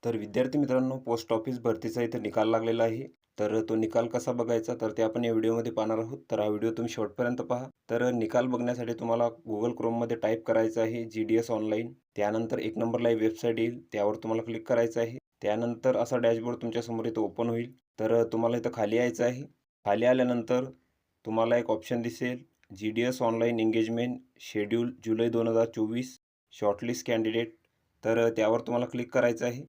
तर विद्यार्थी मित्रांनो, पोस्ट ऑफिस भरतीचा इथे निकाल लागलेला आहे. तर तो निकाल कसा बघायचा तर ते आपण या व्हिडिओमध्ये पाहणार आहोत. तर हा व्हिडिओ तुम्ही शेवटपर्यंत पहा. तर निकाल बघण्यासाठी तुम्हाला Google Chromeमध्ये टाईप करायचं आहे GDS ऑनलाईन. त्यानंतर एक नंबरला एक वेबसाईट येईल, त्यावर तुम्हाला क्लिक करायचं आहे. त्यानंतर असा डॅशबोर्ड तुमच्यासमोर इथं ओपन होईल. तर तुम्हाला इथं खाली यायचं आहे. खाली आल्यानंतर तुम्हाला एक ऑप्शन दिसेल GDS ऑनलाईन एंगेजमेंट शेड्यूल जुलै 2024 शॉर्टलिस्ट कॅन्डिडेट. तर त्यावर तुम्हाला क्लिक करायचं आहे.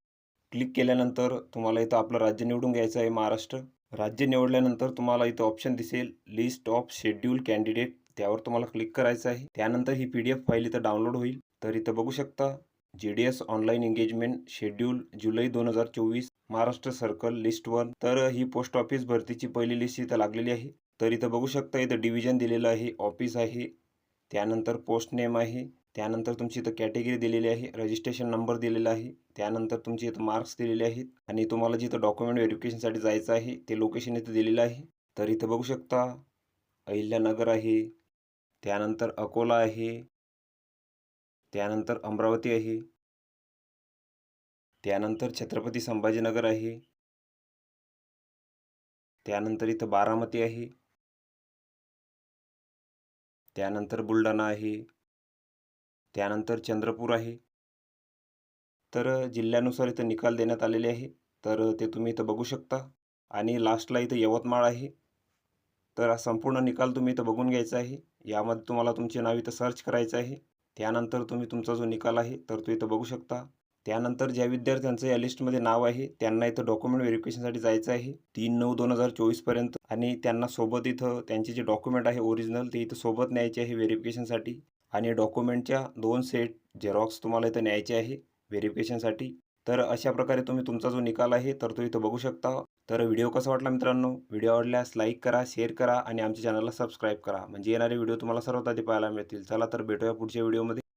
क्लिक केल्यानंतर तुम्हाला इथं आपलं राज्य निवडून घ्यायचं आहे महाराष्ट्र. राज्य निवडल्यानंतर तुम्हाला इथं ऑप्शन दिसेल लिस्ट ऑफ शेड्यूल कॅन्डिडेट, त्यावर तुम्हाला क्लिक करायचं आहे. त्यानंतर ही PDF फाईल इथं डाउनलोड होईल. तर इथं बघू शकता GDS ऑनलाईन एंगेजमेंट शेड्यूल जुलै 2024 महाराष्ट्र सर्कल लिस्ट 1. तर ही पोस्ट ऑफिस भरतीची पहिली लिस्ट इथं लागलेली आहे. तर इथं बघू शकता इथं डिव्हिजन दिलेलं आहे, ऑफिस आहे, त्यानंतर पोस्ट नेम आहे, त्यानंतर तुमची इथं कॅटेगरी दिलेली आहे, रजिस्ट्रेशन नंबर दिलेला आहे, त्यानंतर तुमचे इथं मार्क्स दिलेले आहेत आणि तुम्हाला जिथं डॉक्युमेंट व्हेरिफिकेशनसाठी जायचं आहे ते लोकेशन इथं दिलेलं आहे. तर इथं बघू शकता अहिल्यानगर आहे, त्यानंतर अकोला आहे, त्यानंतर अमरावती आहे, त्यानंतर छत्रपती संभाजीनगर आहे, त्यानंतर इथं बारामती आहे, त्यानंतर बुलढाणा आहे, त्यानंतर चंद्रपूर आहे. तर जिल्ह्यानुसार इथं निकाल देण्यात आलेले आहे. तर ते तुम्ही इथं बघू शकता आणि लास्टला इथं यवतमाळ आहे. तर हा संपूर्ण निकाल तुम्ही इथं बघून घ्यायचा आहे. यामध्ये तुम्हाला तुमचे नाव इथं सर्च करायचं आहे. त्यानंतर तुम्ही तुमचा जो निकाल आहे तर तो इथं बघू शकता. त्यानंतर ज्या विद्यार्थ्यांचं या लिस्टमध्ये नाव आहे त्यांना इथं डॉक्युमेंट व्हेरिफिकेशनसाठी जायचं आहे 3/9/2024 पर्यंत आणि त्यांना सोबत इथं त्यांचे जे डॉक्युमेंट आहे ओरिजिनल ते इथं सोबत न्यायचे आहे व्हेरिफिकेशनसाठी आणि डॉक्युमेंटच्या 2 सेट झेरॉक्स तुम्हाला इथं न्यायचे आहे व्हेरिफिकेशनसाठी. तर अशा प्रकारे तुम्ही तुमचा जो निकाल आहे तर तो इथं बघू शकता. तर व्हिडिओ कसा वाटला मित्रांनो? व्हिडिओ आवडल्यास लाईक करा, शेअर करा आणि आमच्या चॅनलला सबस्क्राईब करा. म्हणजे येणारे व्हिडिओ तुम्हाला सर्वात आधी पाहायला मिळतील. चला तर भेटूया पुढच्या व्हिडिओमध्ये.